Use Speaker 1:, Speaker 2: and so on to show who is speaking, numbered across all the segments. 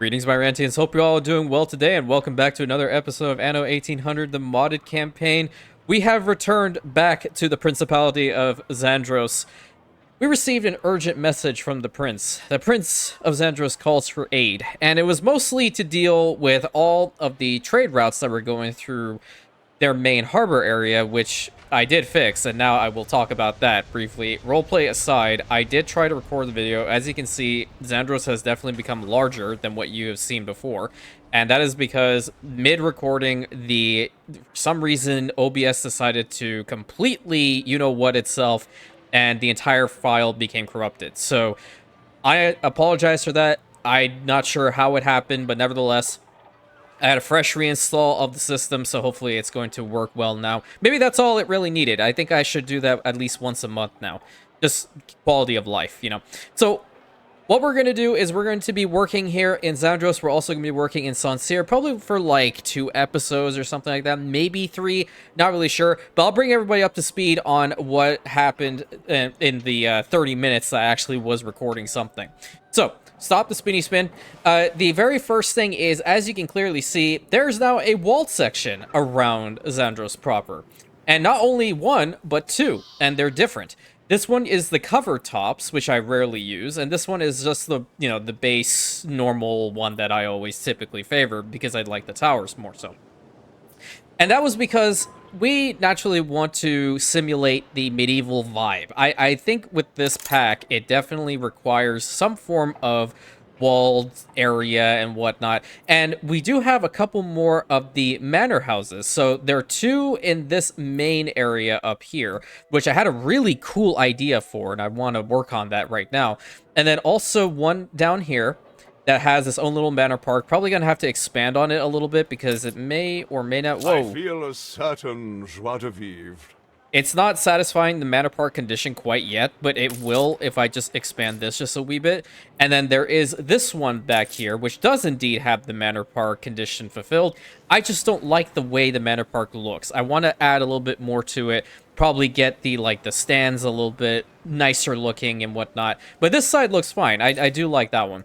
Speaker 1: Greetings, my Rantians. Hope you're all doing well today, and welcome back to another episode of Anno 1800, the modded campaign. We have returned back to the Principality of ZANDROS. We received an urgent message from the Prince. The Prince of ZANDROS calls for aid, and it was mostly to deal with all of the trade routes that were going through their main harbor area, which I did fix, and now I will talk about that briefly. Roleplay aside, I did try to record the video. As you can see, ZANDROS has definitely become larger than what you have seen before, and that is because mid-recording, for some reason, OBS decided to completely you-know-what itself, and the entire file became corrupted. So, I apologize for that. I'm not sure how it happened, but nevertheless, I had a fresh reinstall of the system, so hopefully it's going to work well now. Maybe that's all it really needed. I think I should do that at least once a month now. Just quality of life, you know. So, what we're going to do is we're going to be working here in ZANDROS. We're also going to be working in Sancire, probably for like 2 episodes or something like that. Maybe 3, not really sure. But I'll bring everybody up to speed on what happened in the 30 minutes that I actually was recording something. So, stop the spinny spin. The very first thing is, as you can clearly see, there's now a walled section around ZANDROS proper. And not only 1, but 2, and they're different. This one is the cover tops, which I rarely use, and this one is just the, you know, the base normal one that I always typically favor because I like the towers more so. And that was because we naturally want to simulate the medieval vibe. I think with this pack, it definitely requires some form of walled area and whatnot. And we do have a couple more of the manor houses. So there are 2 in this main area up here, which I had a really cool idea for, and I want to work on that right now. And then also one down here that has its own little manor park. Probably gonna have to expand on it a little bit because it may or may not. Whoa.
Speaker 2: I feel a certain joie de vivre.
Speaker 1: It's not satisfying the manor park condition quite yet, but it will if I just expand this just a wee bit. And then there is this one back here, which does indeed have the manor park condition fulfilled. I just don't like the way the manor park looks. I want to add a little bit more to it. Probably get the stands a little bit nicer looking and whatnot. But this side looks fine. I do like that one.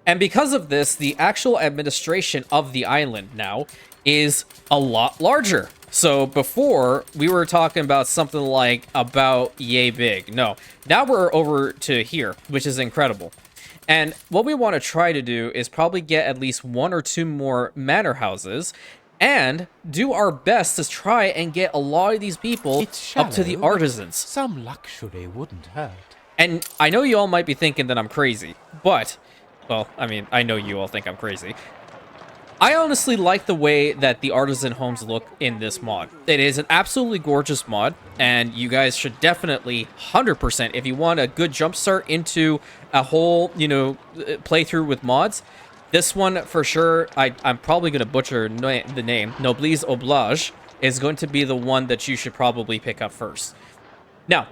Speaker 1: And because of this, the actual administration of the island now is a lot larger. So before, we were talking about something like about yay big. No, now we're over to here, which is incredible. And what we want to try to do is probably get at least 1 or 2 more manor houses and do our best to try and get a lot of these people up to the artisans.
Speaker 3: Some luxury wouldn't hurt.
Speaker 1: And I know you all might be thinking that I'm crazy, but, well, I mean, I know you all think I'm crazy. I honestly like the way that the artisan homes look in this mod. It is an absolutely gorgeous mod, and you guys should definitely 100%, if you want a good jumpstart into a whole, you know, playthrough with mods, this one for sure, I'm probably going to butcher the name, Noblesse Oblige, is going to be the one that you should probably pick up first. Now,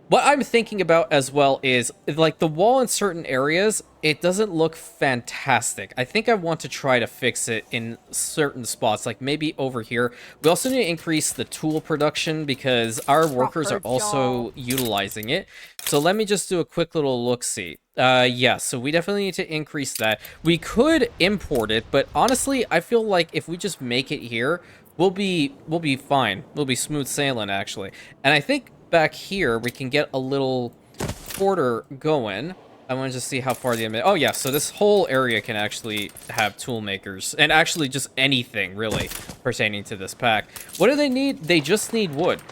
Speaker 1: what I'm thinking about as well is, like, the wall in certain areas, it doesn't look fantastic. I think I want to try to fix it in certain spots, like maybe over here. We also need to increase the tool production because our workers are also utilizing it. So let me just do a quick little look-see. Yeah, so we definitely need to increase that. We could import it, but honestly, I feel like if we just make it here, we'll be fine. We'll be smooth sailing, actually. And I think back here we can get a little quarter going. I want to just see how far the... Oh yeah, so this whole area can actually have tool makers and actually just anything really pertaining to this pack. What do they need? They just need wood.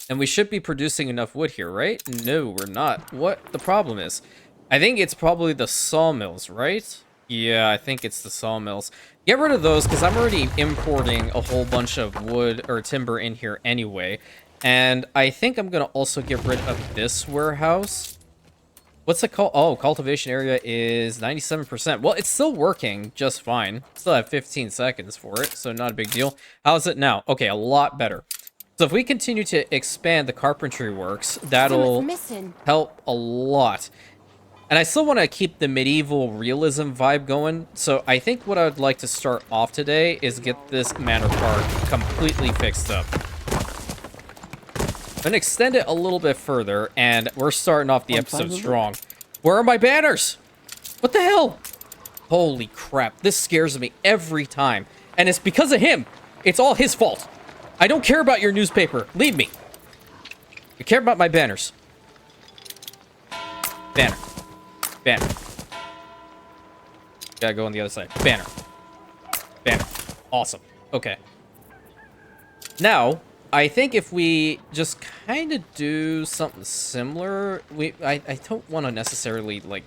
Speaker 1: And we should be producing enough wood here, right? No, we're not. What the problem is? I think it's probably the sawmills, right? Yeah, I think it's the sawmills. Get rid of those because I'm already importing a whole bunch of wood or timber in here anyway. And I think I'm going to also get rid of this warehouse. What's it called? Oh, cultivation area is 97%. Well, it's still working just fine. Still have 15 seconds for it, so not a big deal. How's it now? Okay, a lot better. So if we continue to expand the carpentry works, that'll help a lot. And I still want to keep the medieval realism vibe going. So I think what I would like to start off today is get this manor park completely fixed up. Then extend it a little bit further, and we're starting off the episode strong. Where are my banners? What the hell? Holy crap, this scares me every time. And it's because of him. It's all his fault. I don't care about your newspaper. Leave me. I care about my banners. Banner. Banner. Gotta go on the other side. Banner. Banner. Awesome. Okay. Now, I think if we just kind of do something similar, I don't want to necessarily, like,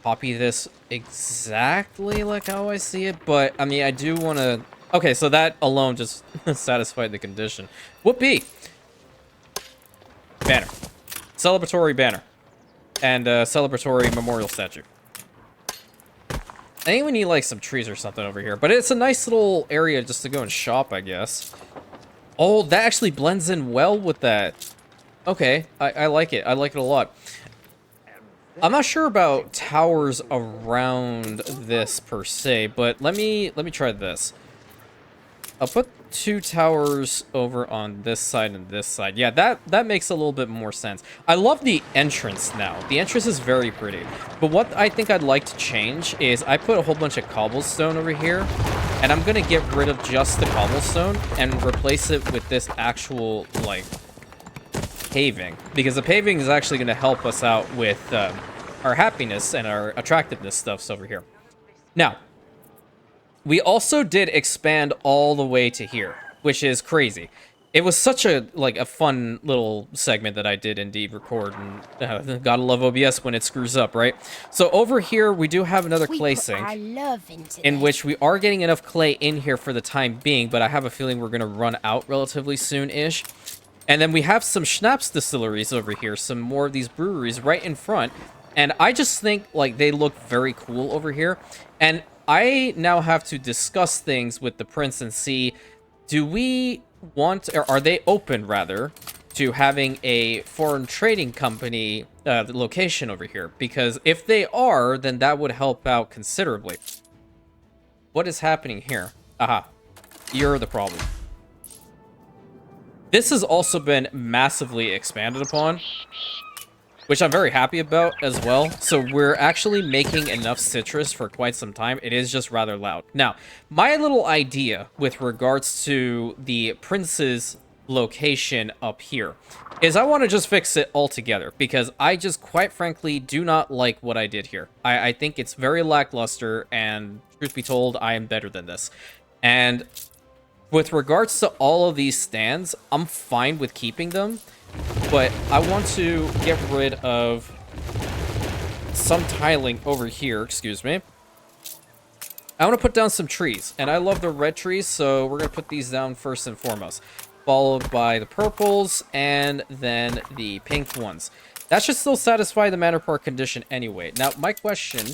Speaker 1: copy this exactly like how I see it, but, I mean, I do want to... Okay, so that alone just satisfied the condition. Whoopee! Banner. Celebratory banner. And celebratory memorial statue. I think we need, like, some trees or something over here, but it's a nice little area just to go and shop, I guess. Oh, that actually blends in well with that. Okay, I like it. I like it a lot. I'm not sure about towers around this per se, but let me try this. I'll put 2 towers over on this side and this side. Yeah, that makes a little bit more sense. I love the entrance now. The entrance is very pretty. But what I think I'd like to change is I put a whole bunch of cobblestone over here, and I'm gonna get rid of just the cobblestone and replace it with this actual, like, paving. Because the paving is actually gonna help us out with our happiness and our attractiveness stuffs over here. Now, we also did expand all the way to here, which is crazy. It was such a, like, a fun little segment that I did indeed record, and gotta love OBS when it screws up, right? So over here, we do have another clay sink, in which we are getting enough clay in here for the time being, but I have a feeling we're gonna run out relatively soon-ish. And then we have some schnapps distilleries over here, some more of these breweries right in front, and I just think, like, they look very cool over here, and I now have to discuss things with the prince and see, do we want, or are they open, rather, to having a foreign trading company location over here? Because if they are, then that would help out considerably. What is happening here? Aha. You're the problem. This has also been massively expanded upon, which I'm very happy about as well. So we're actually making enough citrus for quite some time. It is just rather loud. Now, my little idea with regards to the prince's location up here is I want to just fix it altogether, because I just quite frankly do not like what I did here. I think it's very lackluster, and truth be told, I am better than this. And with regards to all of these stands, I'm fine with keeping them, but I want to get rid of some tiling over here, excuse me. I want to put down some trees, and I love the red trees, so we're going to put these down first and foremost, followed by the purples, and then the pink ones. That should still satisfy the Manor Park condition anyway. Now, my question,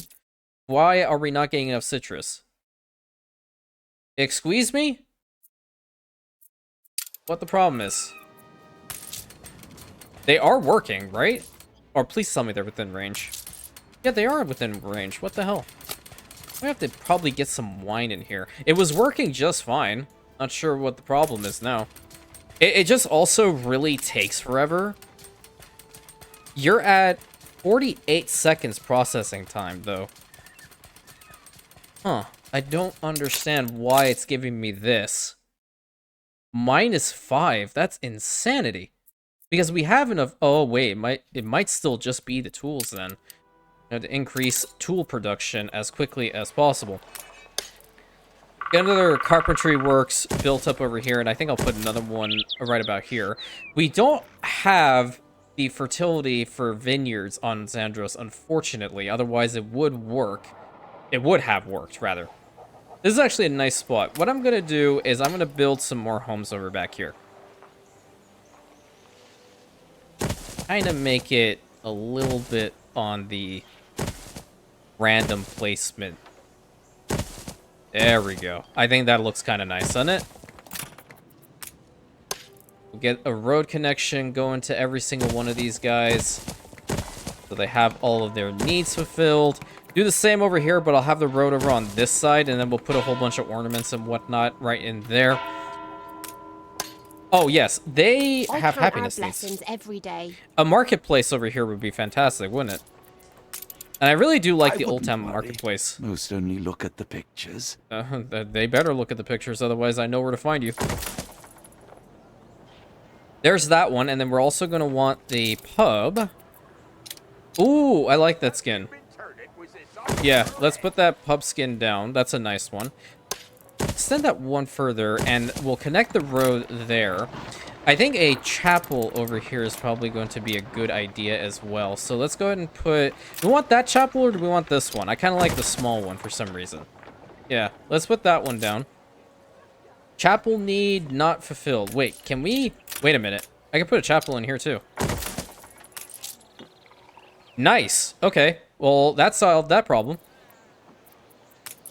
Speaker 1: why are we not getting enough citrus? Excuse me? What the problem is? They are working, right? Or please tell me they're within range. Yeah, they are within range. What the hell? I have to probably get some wine in here. It was working just fine. Not sure what the problem is now. It just also really takes forever. You're at 48 seconds processing time, though. Huh. I don't understand why it's giving me this. -5. That's insanity. Because we have enough... Oh, wait. It might still just be the tools, then. You know, to increase tool production as quickly as possible. Got another carpentry works built up over here, and I think I'll put another one right about here. We don't have the fertility for vineyards on ZANDROS, unfortunately. Otherwise, it would work. It would have worked, rather. This is actually a nice spot. What I'm going to do is I'm going to build some more homes over back here. Kind of make it a little bit on the random placement. There we go. I think that looks kind of nice, doesn't it? We'll get a road connection going to every single one of these guys, so they have all of their needs fulfilled. Do the same over here, but I'll have the road over on this side, and then we'll put a whole bunch of ornaments and whatnot right in there. Oh, yes, they have happiness needs.
Speaker 4: Every day.
Speaker 1: A marketplace over here would be fantastic, wouldn't it? And I really do like
Speaker 4: I
Speaker 1: the Old
Speaker 4: wouldn't
Speaker 1: Town
Speaker 4: worry.
Speaker 1: Marketplace.
Speaker 4: Most only look at the pictures.
Speaker 1: They better look at the pictures, otherwise I know where to find you. There's that one, and then we're also going to want the pub. Ooh, I like that skin. Yeah, let's put that pub skin down. That's a nice one. Extend that one further, and we'll connect the road there. I think a chapel over here is probably going to be a good idea as well. So let's go ahead and put... Do we want that chapel, or do we want this one? I kind of like the small one for some reason. Yeah, let's put that one down. Chapel need not fulfilled. Wait, can we... Wait a minute. I can put a chapel in here, too. Nice. Okay. Well, that solved that problem.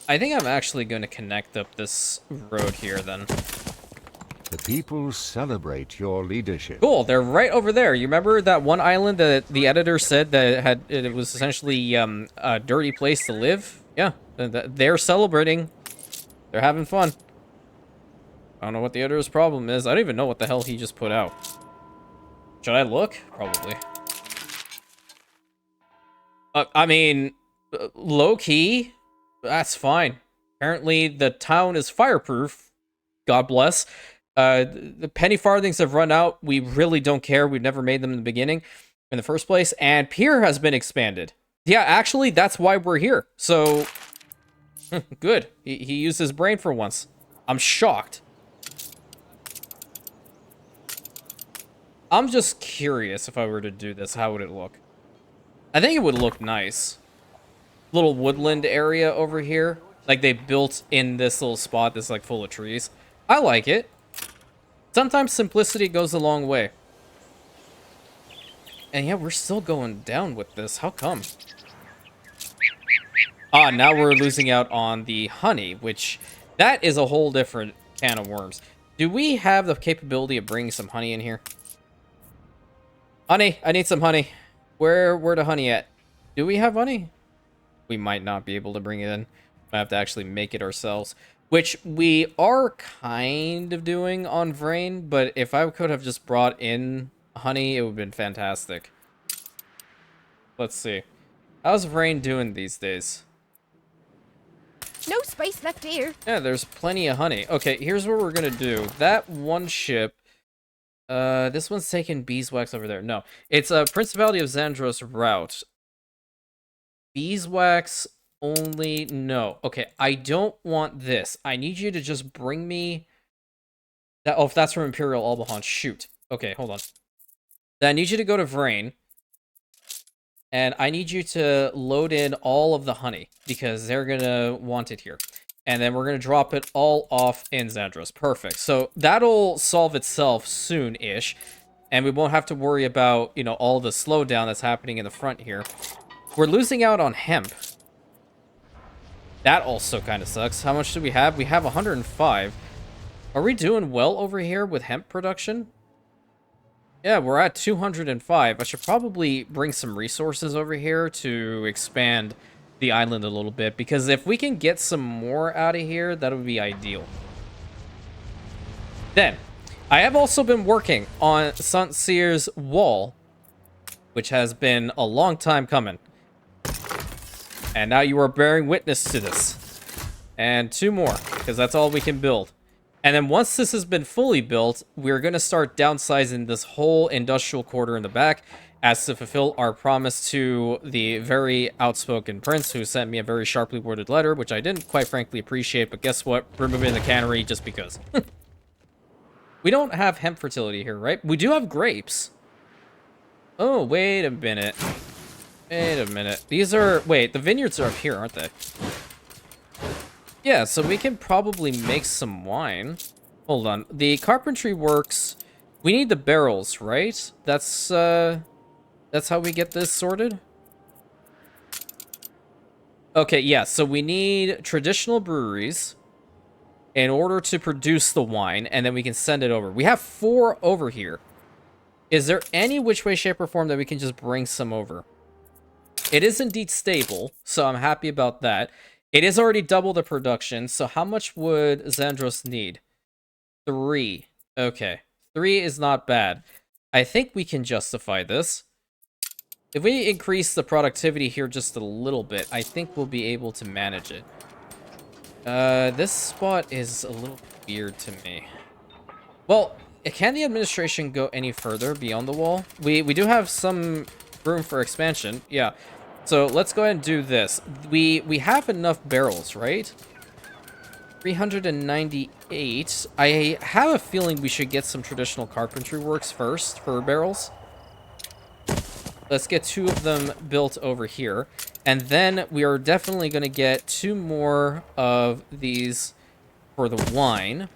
Speaker 1: I think I'm actually going to connect up this road here, then.
Speaker 5: The people celebrate your leadership.
Speaker 1: Cool. They're right over there. You remember that one island that the editor said that it was essentially a dirty place to live? Yeah. They're celebrating. They're having fun. I don't know what the editor's problem is. I don't even know what the hell he just put out. Should I look? Probably. I mean, low-key, that's fine. Apparently, the town is fireproof. God bless. The penny farthings have run out. We really don't care. We've never made them in the beginning, in the first place. And Pier has been expanded. Yeah, actually, that's why we're here. So, good. He used his brain for once. I'm shocked. I'm just curious if I were to do this, how would it look? I think it would look nice. Little woodland area over here. Like they built in this little spot that's like full of trees. I like it. Sometimes simplicity goes a long way. And yeah, we're still going down with this. How come? Ah, now we're losing out on the honey, which that is a whole different can of worms. Do we have the capability of bringing some honey in here? Honey, I need some honey. Where the honey at? Do we have honey? We might not be able to bring it in. I have to actually make it ourselves, which we are kind of doing on Vrain, but if I could have just brought in honey, it would have been fantastic. Let's see. How's Vrain doing these days?
Speaker 6: No space left here.
Speaker 1: Yeah, there's plenty of honey. Okay, here's what we're gonna do. That one ship... this one's taking beeswax over there. No, it's a Principality of ZANDROS route. Beeswax only, no. Okay, I don't want this. I need you to just bring me that. Oh, if that's from Imperial Albahan, shoot. Okay, hold on. Then I need you to go to Vrain, and I need you to load in all of the honey because they're gonna want it here. And then we're going to drop it all off in ZANDROS. Perfect. So that'll solve itself soon-ish. And we won't have to worry about, you know, all the slowdown that's happening in the front here. We're losing out on hemp. That also kind of sucks. How much do we have? We have 105. Are we doing well over here with hemp production? Yeah, we're at 205. I should probably bring some resources over here to expand the island a little bit, because if we can get some more out of here, that would be ideal. Then, I have also been working on St. Cyr's wall, which has been a long time coming. And now you are bearing witness to this. And 2 more, because that's all we can build. And then once this has been fully built, we're going to start downsizing this whole industrial quarter in the back, as to fulfill our promise to the very outspoken prince, who sent me a very sharply worded letter, which I didn't quite frankly appreciate, but guess what? We're moving the cannery just because. We don't have hemp fertility here, right? We do have grapes. Oh, wait a minute. Wait a minute. These are... Wait, the vineyards are up here, aren't they? Yeah, so we can probably make some wine. Hold on. The carpentry works... We need the barrels, right? That's how we get this sorted? Okay, yeah, so we need traditional breweries in order to produce the wine, and then we can send it over. We have 4 over here. Is there any which way, shape, or form that we can just bring some over? It is indeed stable, so I'm happy about that. It is already double the production, so how much would ZANDROS need? 3. Okay. 3 is not bad. I think we can justify this. If we increase the productivity here just a little bit, I think we'll be able to manage it. This spot is a little weird to me. Well, can the administration go any further beyond the wall? We do have some room for expansion. Yeah. So let's go ahead and do this. We have enough barrels, right? 398. I have a feeling we should get some traditional carpentry works first for barrels. Let's get 2 of them built over here. And then we are definitely going to get 2 more of these for the wine.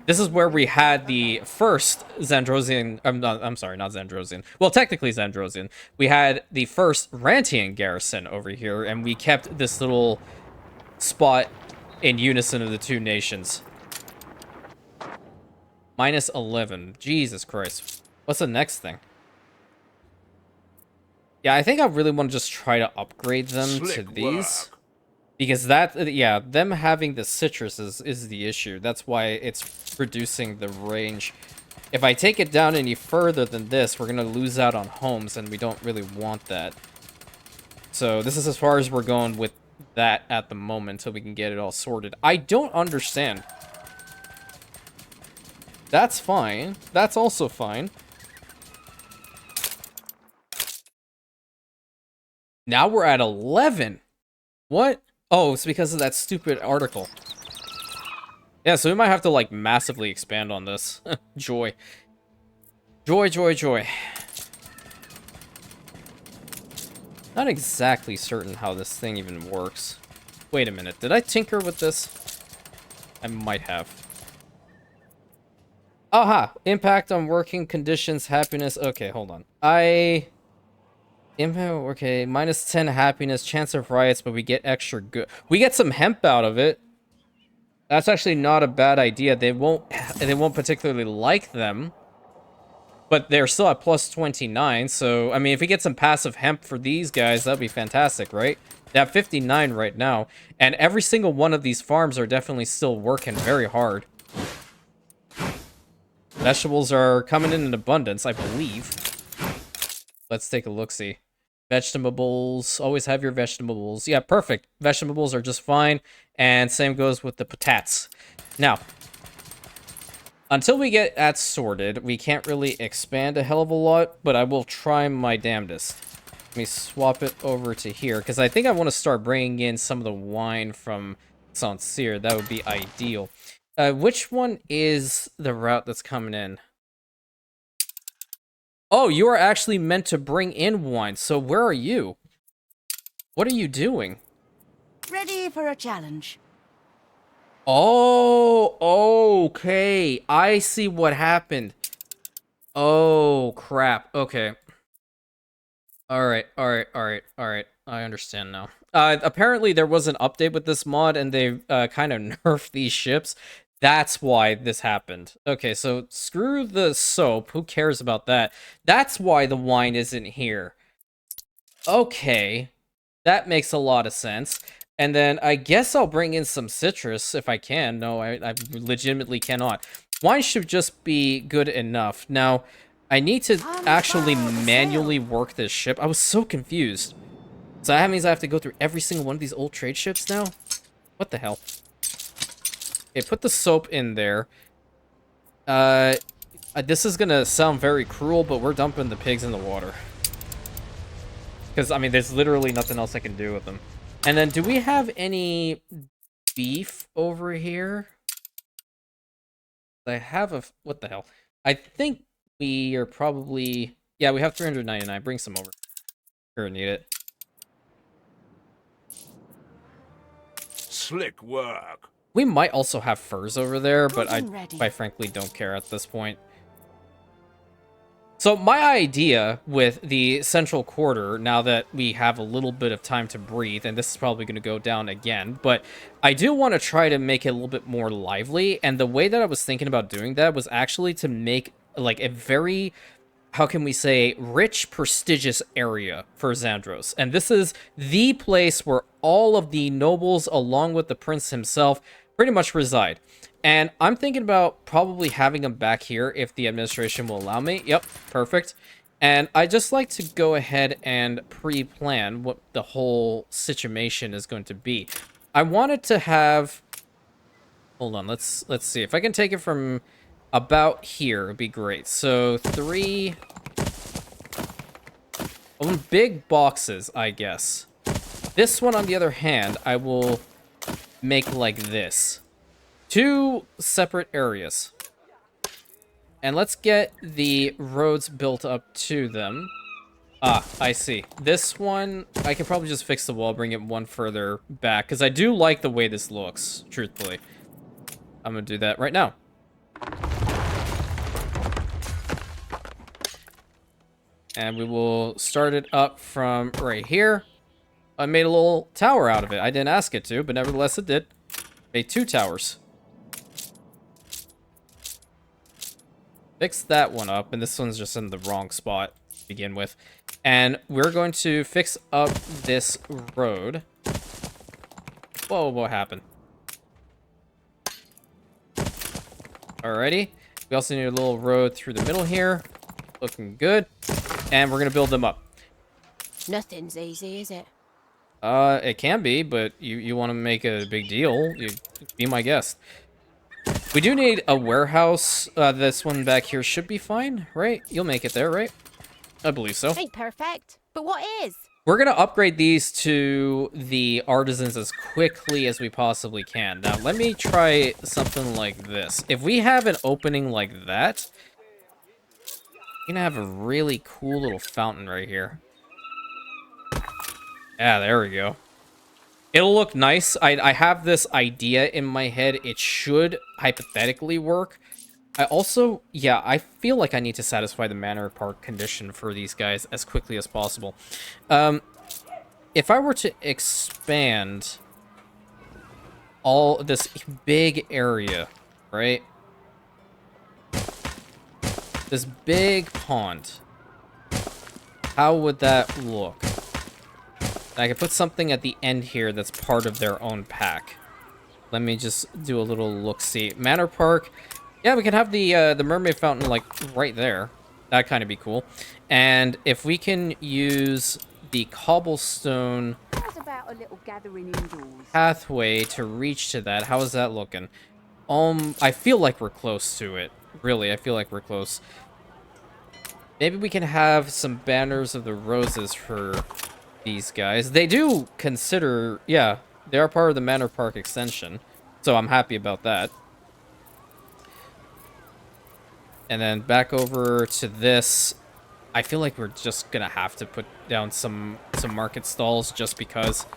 Speaker 1: This is where we had the first Zandrosian... I'm sorry, not Zandrosian. Well, technically Zandrosian. We had the first Rantian garrison over here, and we kept this little spot in unison of the 2 nations. Minus 11. Jesus Christ. What's the next thing? Yeah, I think I really want to just try to upgrade them to these. Because that, yeah, them having the citrus is the issue. That's why it's reducing the range. If I take it down any further than this, we're going to lose out on homes, and we don't really want that. So this is as far as we're going with that at the moment, until we can get it all sorted. I don't understand. That's fine. That's also fine. Now we're at 11. What? Oh, it's because of that stupid article. Yeah, so we might have to, like, massively expand on this. Joy. Joy, joy, joy. Not exactly certain how this thing even works. Wait a minute. Did I tinker with this? I might have. Aha! Impact on working conditions, happiness. Okay, hold on. Okay, minus 10 happiness, chance of riots, but we get extra good. We get some hemp out of it. That's actually not a bad idea. They won't particularly like them, but they're still at plus 29. So, I mean, if we get some passive hemp for these guys, that'd be fantastic, right? They have 59 right now, and every single one of these farms are definitely still working very hard. Vegetables are coming in abundance, I believe. Let's take a look-see. Vegetables, always have your vegetables. Yeah, perfect. Vegetables are just fine, and same goes with the patates. Now, until we get that sorted, we can't really expand a hell of a lot, but I will try my damnedest. Let me swap it over to here, because I think I want to start bringing in some of the wine from Saint Cyr. That would be ideal. Which one is the route that's coming in? Oh, you are actually meant to bring in wine. So where are you? What are you doing?
Speaker 6: Ready for a challenge.
Speaker 1: Oh, okay. I see what happened. Oh, crap. Okay. All right. I understand now. Apparently there was an update with this mod, and they kind of nerfed these ships. That's why this happened. Okay, so screw the soap. Who cares about that? That's why the wine isn't here. Okay. That makes a lot of sense. And then I guess I'll bring in some citrus if I can. No, I legitimately cannot. Wine should just be good enough. Now, I need to actually manually work this ship. I was so confused. So that means I have to go through every single one of these old trade ships now? What the hell? Okay, put the soap in there. This is gonna sound very cruel, but we're dumping the pigs in the water. Because, I mean, there's literally nothing else I can do with them. And then, do we have any beef over here? I have a... What the hell? I think we are probably... Yeah, we have 399. Bring some over. Sure, need it.
Speaker 2: Slick work.
Speaker 1: We might also have furs over there, but I quite frankly don't care at this point. So my idea with the central quarter, now that we have a little bit of time to breathe, and this is probably going to go down again, but I do want to try to make it a little bit more lively, and the way that I was thinking about doing that was actually to make like a very... how can we say, rich, prestigious area for ZANDROS. And this is the place where all of the nobles, along with the prince himself, pretty much reside. And I'm thinking about probably having them back here if the administration will allow me. Yep, perfect. And I just like to go ahead and pre-plan what the whole situation is going to be. I wanted to have... Hold on, let's see. If I can take it from about here, it'd be great. So 3... big boxes, I guess. This one, on the other hand, I will make like this. 2 separate areas. And let's get the roads built up to them. Ah, I see. This one, I can probably just fix the wall, bring it one further back, because I do like the way this looks, truthfully. I'm going to do that right now. And we will start it up from right here. I made a little tower out of it. I didn't ask it to, but nevertheless it did. Made 2 towers. Fix that one up, and this one's just in the wrong spot to begin with. And we're going to fix up this road. Whoa, what happened? Alrighty. We also need a little road through the middle here. Looking good. And we're going to build them up.
Speaker 7: Nothing's easy, is it?
Speaker 1: It can be, but you want to make a big deal, you be my guest. We do need a warehouse. This one back here should be fine, right? You'll make it there, right? I believe so.
Speaker 7: Ain't perfect, but what is?
Speaker 1: We're going to upgrade these to the artisans as quickly as we possibly can. Now, let me try something like this. If we have an opening like that, we're going to have a really cool little fountain right here. Yeah, there we go. It'll look nice. I have this idea in my head. It should hypothetically work. I also, yeah, I feel like I need to satisfy the manor park condition for these guys as quickly as possible. If I were to expand all this big area, right? This big pond. How would that look? I can put something at the end here that's part of their own pack. Let me just do a little look-see. Manor Park. Yeah, we can have the mermaid fountain, like, right there. That'd kind of be cool. And if we can use the cobblestone
Speaker 6: About a little gathering indoors.
Speaker 1: pathway to reach to that, how is that looking? I feel like we're close to it. Really, I feel like we're close. Maybe we can have some banners of the roses for these guys. They do consider, yeah, they are part of the Manor Park extension, so I'm happy about that. And then back over to this. I feel like we're just gonna have to put down some market stalls just because.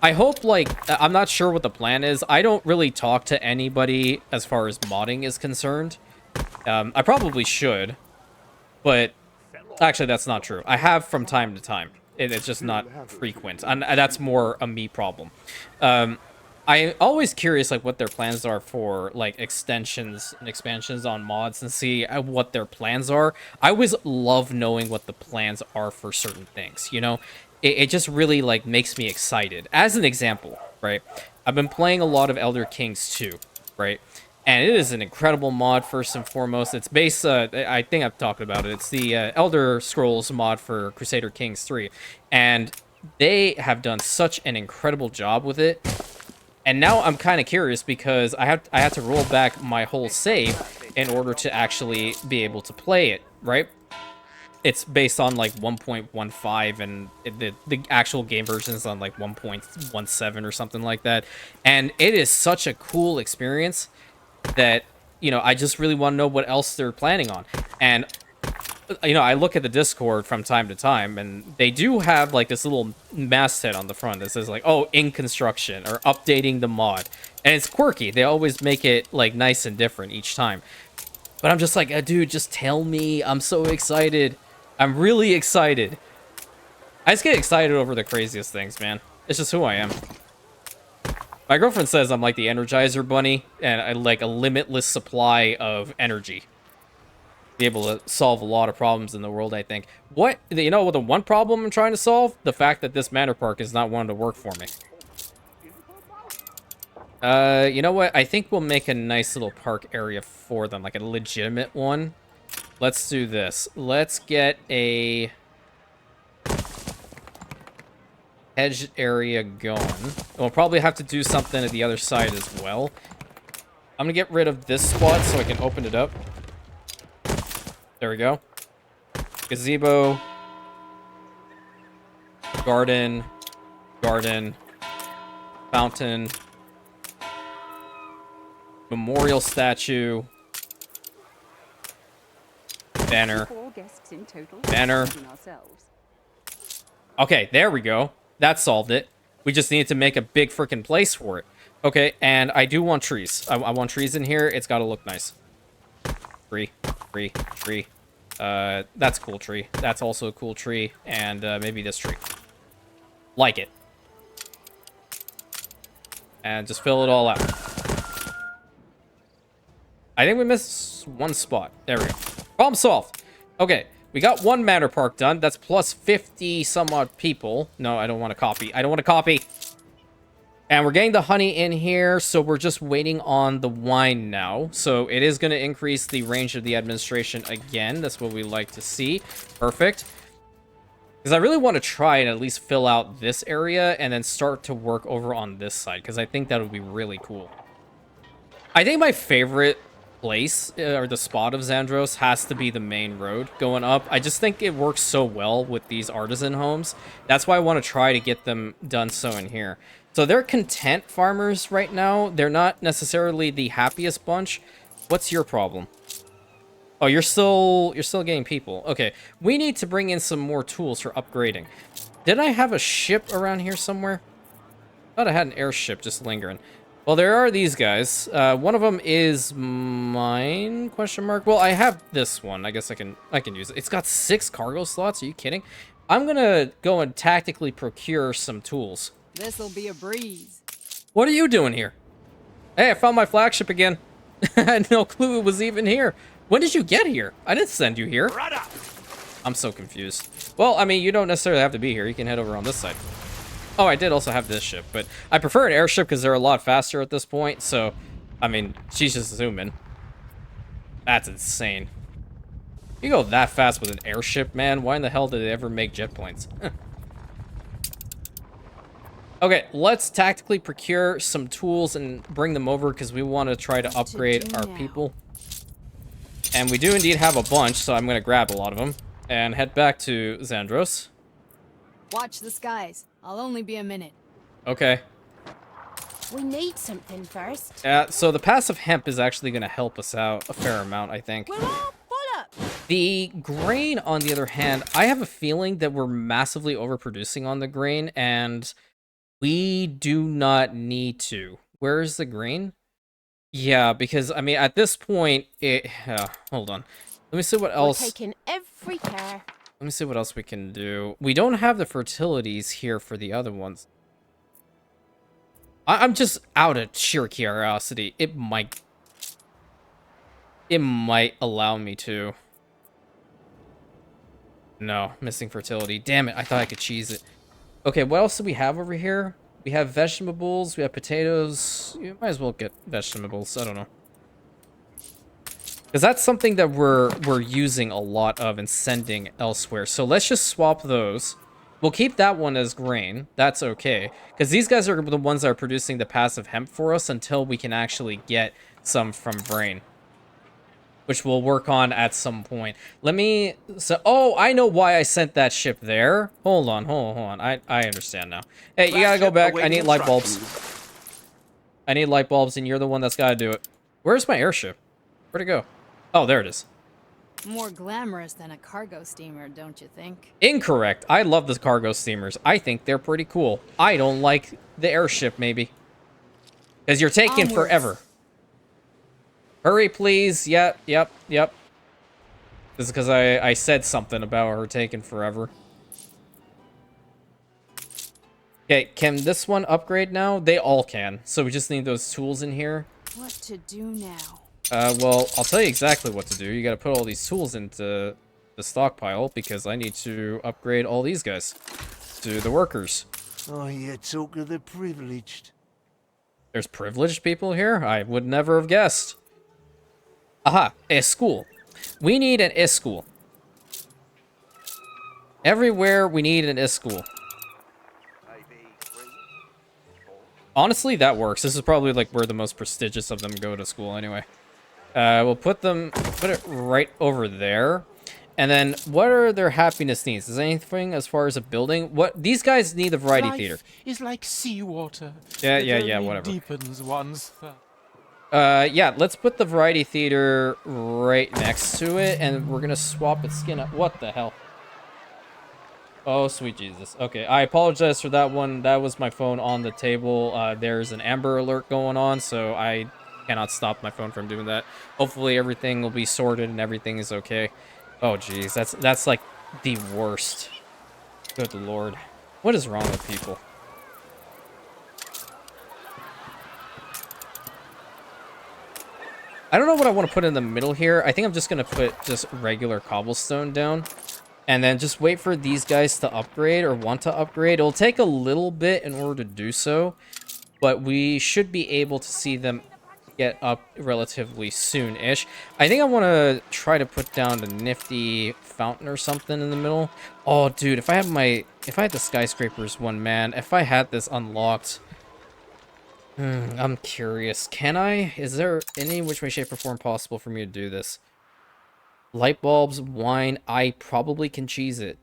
Speaker 1: I hope, like, I'm not sure what the plan is. I don't really talk to anybody as far as modding is concerned. I probably should, but actually that's not true. I have from time to time. It's just not frequent, and that's more a me problem. I'm always curious, like, what their plans are for, like, extensions and expansions on mods and see what their plans are. I always love knowing what the plans are for certain things, you know? It just really, like, makes me excited. As an example, right? I've been playing a lot of Elder Kings 2, right? And it is an incredible mod, first and foremost. It's based, I think I've talked about it. It's the Elder Scrolls mod for Crusader Kings 3. And they have done such an incredible job with it. And now I'm kind of curious because I had to roll back my whole save in order to actually be able to play it, right? It's based on like 1.15 and the actual game version is on like 1.17 or something like that. And it is such a cool experience that, you know, I just really want to know what else they're planning on. And you know, I look at the Discord from time to time, and they do have, like, this little masthead on the front that says, like, oh, in construction, or updating the mod. And it's quirky. They always make it, like, nice and different each time. But I'm just like, dude, just tell me. I'm so excited. I'm really excited. I just get excited over the craziest things, man. It's just who I am. My girlfriend says I'm like the Energizer Bunny, and I like a limitless supply of energy. Be able to solve a lot of problems in the world, I think. What, you know, the one problem I'm trying to solve? The fact that this manor park is not wanting to work for me. You know what? I think we'll make a nice little park area for them, like a legitimate one. let's do this. Let's get a hedged area going. We'll probably have to do something at the other side as well. I'm gonna get rid of this spot so I can open it up. There we go. Gazebo. Garden. Garden. Fountain. Memorial statue. Banner.
Speaker 6: 4 guests in total,
Speaker 1: Banner.
Speaker 6: including ourselves.
Speaker 1: Okay, there we go. That solved it. We just need to make a big freaking place for it. Okay, and I do want trees. I want trees in here. It's got to look nice. Tree. That's a cool tree. That's also a cool tree. And maybe this tree. Like it. And just fill it all out. I think we missed one spot. There we go. Problem solved. Okay, we got one manor park done. That's plus 50 some odd people. No, I don't want to copy. I don't want to copy. And we're getting the honey in here, so we're just waiting on the wine now. So it is going to increase the range of the administration again. That's what we like to see. Perfect. Because I really want to try and at least fill out this area and then start to work over on this side, because I think that would be really cool. I think my favorite place, or the spot of ZANDROS, has to be the main road going up. I just think it works so well with these artisan homes. That's why I want to try to get them done so in here. So they're content farmers right now. They're not necessarily the happiest bunch. What's your problem? Oh, you're still getting people. Okay, we need to bring in some more tools for upgrading. Did I have a ship around here somewhere? I thought I had an airship just lingering. Well, there are these guys. One of them is mine? Question mark. Well, I have this one. I guess I can use it. It's got 6 cargo slots. Are you kidding? I'm gonna go and tactically procure some tools.
Speaker 8: This'll be a breeze.
Speaker 1: What are you doing here? Hey, I found my flagship again. I had no clue it was even here. When did you get here? I didn't send you here. I'm so confused. Well, I mean, you don't necessarily have to be here. You can head over on this side. Oh, I did also have this ship, but I prefer an airship because they're a lot faster at this point. So, I mean, she's just zooming. That's insane. You go that fast with an airship, man. Why in the hell did they ever make jet planes? Okay, let's tactically procure some tools and bring them over because we want to try to upgrade our people. And we do indeed have a bunch, so I'm going to grab a lot of them and head back to ZANDROS.
Speaker 8: Watch the skies. I'll only be a minute.
Speaker 1: Okay.
Speaker 7: We need something first.
Speaker 1: So the passive hemp is actually going to help us out a fair amount, I think.
Speaker 7: We're all full up.
Speaker 1: The grain, on the other hand, I have a feeling that we're massively overproducing on the grain, and we do not need to. Where is the grain? Yeah, because, I mean, at this point, hold on. Let me see what else.
Speaker 7: We're taking every care.
Speaker 1: Let me see what else we can do. We don't have the fertilities here for the other ones. I'm just out of sheer curiosity. It might allow me to. No, missing fertility. Damn it, I thought I could cheese it. Okay, what else do we have over here? We have vegetables, we have potatoes. You might as well get vegetables, I don't know. Because that's something that we're using a lot of and sending elsewhere. So let's just swap those. We'll keep that one as grain. That's okay. Because these guys are the ones that are producing the passive hemp for us until we can actually get some from grain. Which we'll work on at some point. Let me... Oh, I know why I sent that ship there. Hold on. I understand now. Hey, you gotta go back. I need light bulbs. I need light bulbs, and you're the one that's gotta do it. Where's my airship? Where'd it go? Oh, there it is.
Speaker 8: More glamorous than a cargo steamer, don't you think?
Speaker 1: Incorrect. I love the cargo steamers. I think they're pretty cool. I don't like the airship, maybe. Because you're taking
Speaker 8: Onwards.
Speaker 1: forever. Hurry, please. Yep. This is because I said something about her taking forever. Okay, can this one upgrade now? They all can. So we just need those tools in here.
Speaker 8: What to do now?
Speaker 1: Well, I'll tell you exactly what to do. You gotta put all these tools into the stockpile because I need to upgrade all these guys to the workers.
Speaker 9: Oh, you talk of the privileged.
Speaker 1: There's privileged people here? I would never have guessed. Aha, a school. We need an school. Everywhere we need an school. Honestly, that works. This is probably like where the most prestigious of them go to school anyway. We'll put it right over there. And then what are their happiness needs? Is there anything as far as a building? What these guys need the variety theater.
Speaker 3: Is like seawater.
Speaker 1: Yeah, whatever.
Speaker 3: Deepens one's thirst.
Speaker 1: Yeah, let's put the variety theater right next to it, and we're gonna swap its skin up. What the hell? Oh, sweet Jesus. Okay, I apologize for that one. That was my phone on the table. There's an Amber Alert going on, so I cannot stop my phone from doing that. Hopefully everything will be sorted and everything is okay. Oh, jeez, that's like the worst. Good lord. What is wrong with people? I don't know what I want to put in the middle here. I think I'm just going to put just regular cobblestone down. And then just wait for these guys to upgrade or want to upgrade. It'll take a little bit in order to do so. But we should be able to see them get up relatively soon-ish. I think I want to try to put down a nifty fountain or something in the middle. Oh, dude, if I had the skyscrapers one, man, if I had this unlocked... I'm curious. Can I? Is there any which way, shape, or form possible for me to do this? Light bulbs, wine. I probably can cheese it.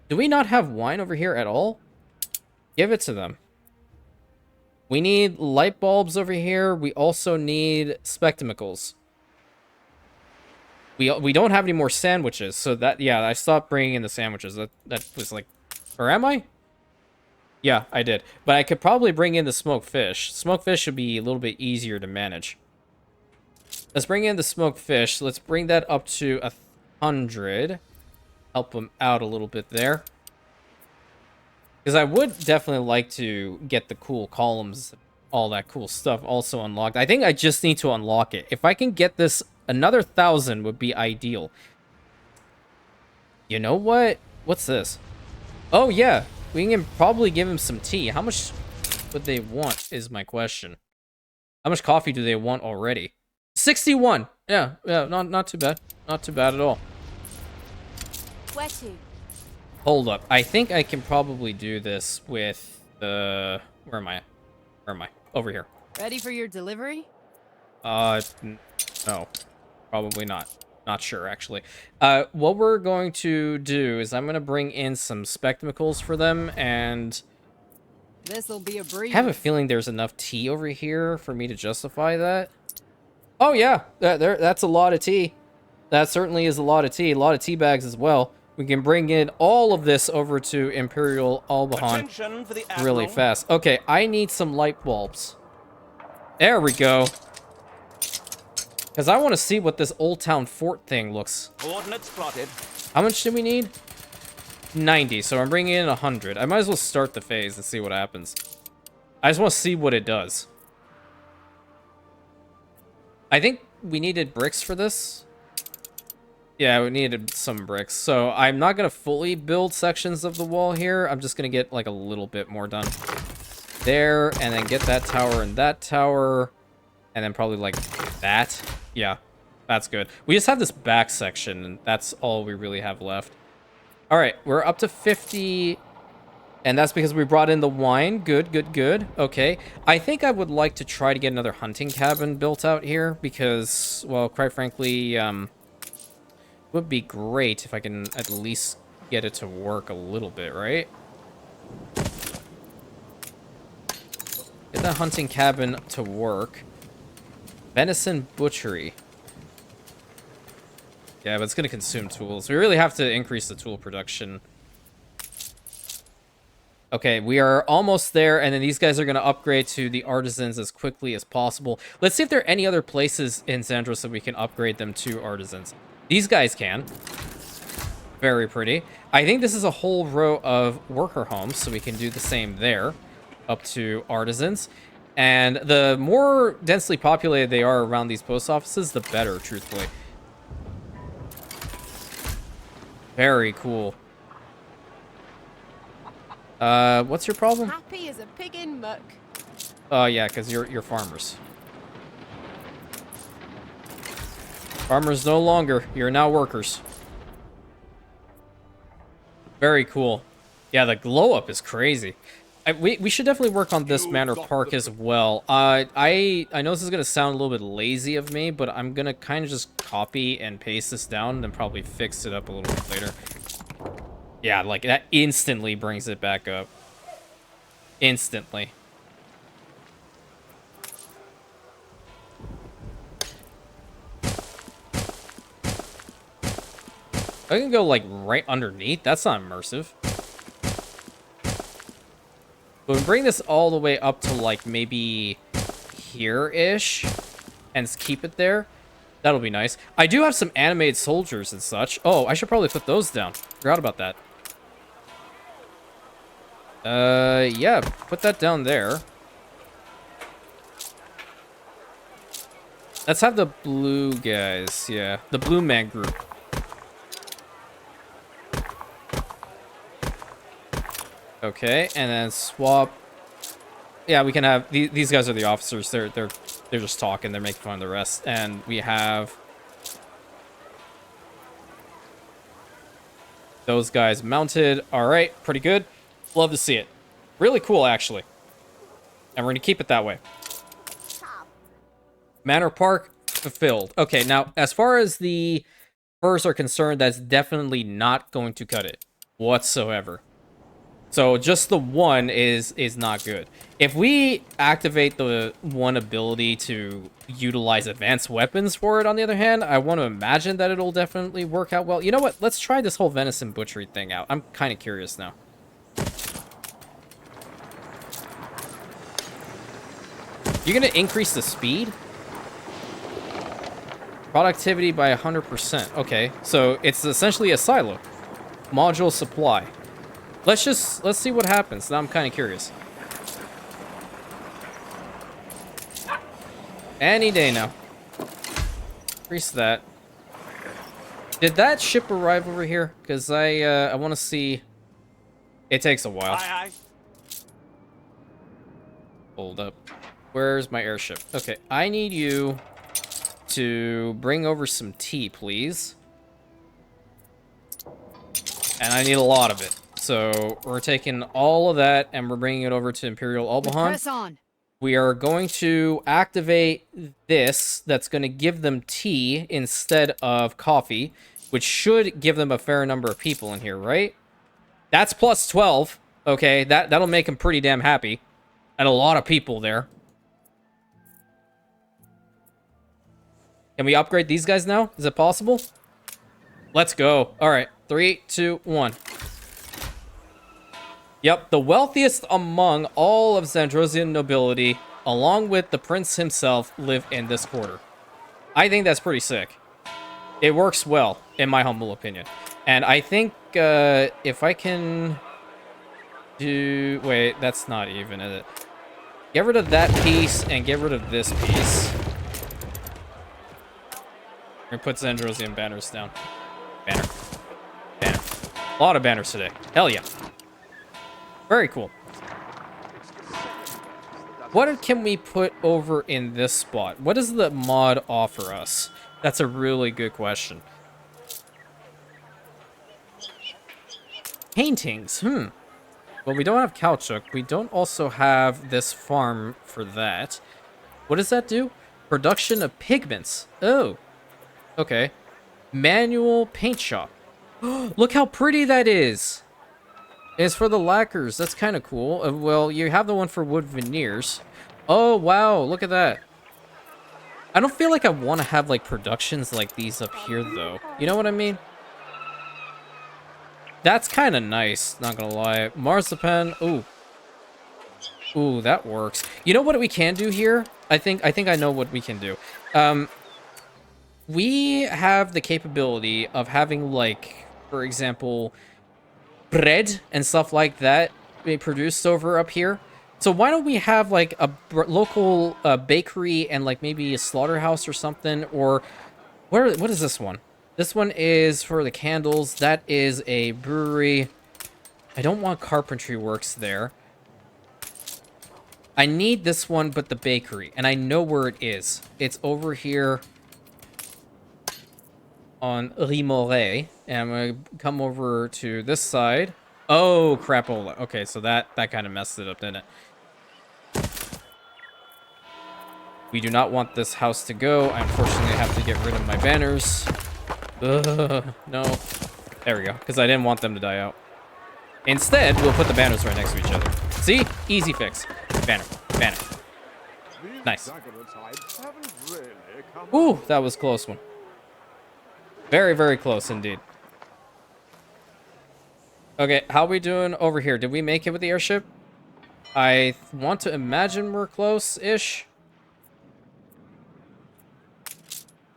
Speaker 1: Do we not have wine over here at all? Give it to them. We need light bulbs over here. We also need spectacles. We don't have any more sandwiches, so that, yeah, I stopped bringing in the sandwiches. That was like, or am I? Yeah, I did. But I could probably bring in the smoked fish. Smoked fish should be a little bit easier to manage. Let's bring in the smoked fish. Let's bring that up to 100. Help them out a little bit there. Because I would definitely like to get the cool columns, all that cool stuff also unlocked. I think I just need to unlock it. If I can get this, another 1,000 would be ideal. You know what? What's this? Oh, yeah. We can probably give him some tea. How much would they want is my question. How much coffee do they want already? 61. Yeah, not too bad. Not too bad at all.
Speaker 7: Where to?
Speaker 1: Hold up. I think I can probably do this with the... Where am I? Where am I? Over here.
Speaker 8: Ready for your delivery?
Speaker 1: No. Probably not. Not sure, actually. What we're going to do is I'm going to bring in some spectacles for them, and...
Speaker 8: This'll be a breeze.
Speaker 1: I have a feeling there's enough tea over here for me to justify that. Oh, yeah. That's a lot of tea. That certainly is a lot of tea. A lot of tea bags as well. We can bring in all of this over to Imperial Albahan really fast. Okay, I need some light bulbs. There we go. Because I want to see what this Old Town Fort thing looks.
Speaker 10: Coordinates plotted.
Speaker 1: How much do we need? 90, so I'm bringing in 100. I might as well start the phase and see what happens. I just want to see what it does. I think we needed bricks for this. Yeah, we needed some bricks. So I'm not going to fully build sections of the wall here. I'm just going to get like a little bit more done. There, and then get that tower and that tower. And then probably like that. Yeah, that's good. We just have this back section, and that's all we really have left. All right, we're up to 50, and that's because we brought in the wine. Good, good, good. Okay, I think I would like to try to get another hunting cabin built out here because, well, quite frankly, it would be great if I can at least get it to work a little bit, right? Get that hunting cabin to work. Venison butchery. Yeah, but it's going to consume tools. We really have to increase the tool production. Okay, we are almost there, and then these guys are going to upgrade to the artisans as quickly as possible. Let's see if there are any other places in ZANDROS that we can upgrade them to artisans. These guys can. Very pretty. I think this is a whole row of worker homes, so we can do the same there. Up to artisans. And the more densely populated they are around these post offices, the better, truthfully. Very cool. What's your problem?
Speaker 7: Happy as a pig in muck.
Speaker 1: Oh, yeah, because you're farmers. Farmers no longer. You're now workers. Very cool. Yeah, the glow up is crazy. We should definitely work on this Manor Park as well. I know this is gonna sound a little bit lazy of me, but I'm gonna kind of just copy and paste this down and probably fix it up a little bit later. Yeah, like that instantly brings it back up. Instantly. I can go like right underneath. That's not immersive. But we bring this all the way up to like maybe here-ish and keep it there. That'll be nice. I do have some animated soldiers and such. Oh, I should probably put those down. Forgot about that. Yeah, put that down there. Let's have the blue guys. Yeah, the blue man group. Okay, and then swap. Yeah, we can have these guys are the officers. They're just talking. They're making fun of the rest, and we have those guys mounted. All right, pretty good. Love to see it. Really cool, actually. And we're gonna keep it that way. Manor Park fulfilled. Okay, now as far as the furs are concerned, that's definitely not going to cut it whatsoever. So just the one is not good. If we activate the one ability to utilize advanced weapons for it, on the other hand, I want to imagine that it'll definitely work out well. You know what? Let's try this whole venison butchery thing out. I'm kind of curious now. You're going to increase the speed? Productivity by 100%. Okay, so it's essentially a silo. Module supply. Let's see what happens. Now I'm kind of curious. Any day now. Increase that. Did that ship arrive over here? Because I want to see. It takes a while.
Speaker 3: Aye, aye.
Speaker 1: Hold up. Where's my airship? Okay, I need you to bring over some tea, please. And I need a lot of it. So we're taking all of that and we're bringing it over to Imperial Albahan.
Speaker 8: Press on.
Speaker 1: We are going to activate this. That's going to give them tea instead of coffee, which should give them a fair number of people in here, right? That's plus 12. Okay, that'll make them pretty damn happy. And a lot of people there. Can we upgrade these guys now? Is it possible? Let's go. All right, 3, 2, 1. Yep, the wealthiest among all of Zandrosian nobility, along with the prince himself, live in this quarter. I think that's pretty sick. It works well, in my humble opinion. And I think if I can do... Wait, that's not even, is it? Get rid of that piece and get rid of this piece. We're gonna put Zandrosian banners down. Banner. Banner. A lot of banners today. Hell yeah. Very cool. What can we put over in this spot? What does the mod offer us? That's a really good question. Paintings. Well, we don't have caoutchouc. We don't also have this farm for that. What does that do? Production of pigments. Oh. Okay. Manual paint shop. Look how pretty that is. It's for the lacquers. That's kind of cool. Well, you have the one for wood veneers. Oh, wow. Look at that. I don't feel like I want to have, like, productions like these up here, though. You know what I mean? That's kind of nice, not gonna lie. Marzipan. Ooh. Ooh, that works. You know what we can do here? I think I know what we can do. We have the capability of having, like, for example... bread and stuff like that being produced over up here. So why don't we have like a local bakery and like maybe a slaughterhouse or something? Or what is this one? This one is for the candles. That is a brewery. I don't want carpentry works there. I need this one, but the bakery, and I know where it is. It's over here. on Rimouret, and I'm gonna come over to this side. Oh, crapola. Okay, so that kind of messed it up, didn't it? We do not want this house to go. I unfortunately have to get rid of my banners. Ugh, no. There we go, because I didn't want them to die out. Instead, we'll put the banners right next to each other. See? Easy fix. Banner. Banner. Nice. Ooh, that was a close one. Very, very close indeed. Okay, how are we doing over here? Did we make it with the airship? I want to imagine we're close-ish.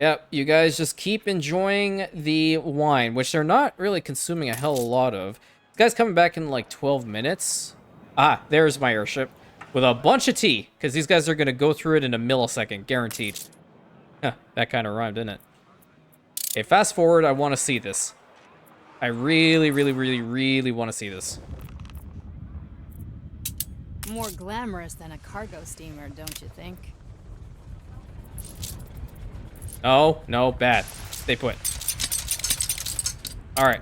Speaker 1: Yep, you guys just keep enjoying the wine, which they're not really consuming a hell of a lot of. This guy's coming back in like 12 minutes. Ah, there's my airship. With a bunch of tea, because these guys are going to go through it in a millisecond, guaranteed. Huh, that kind of rhymed, didn't it? Okay, fast forward, I want to see this. I really, really, really, really want to see this.
Speaker 8: More glamorous than a cargo steamer, don't you think?
Speaker 1: No, no, bad. Stay put. Alright.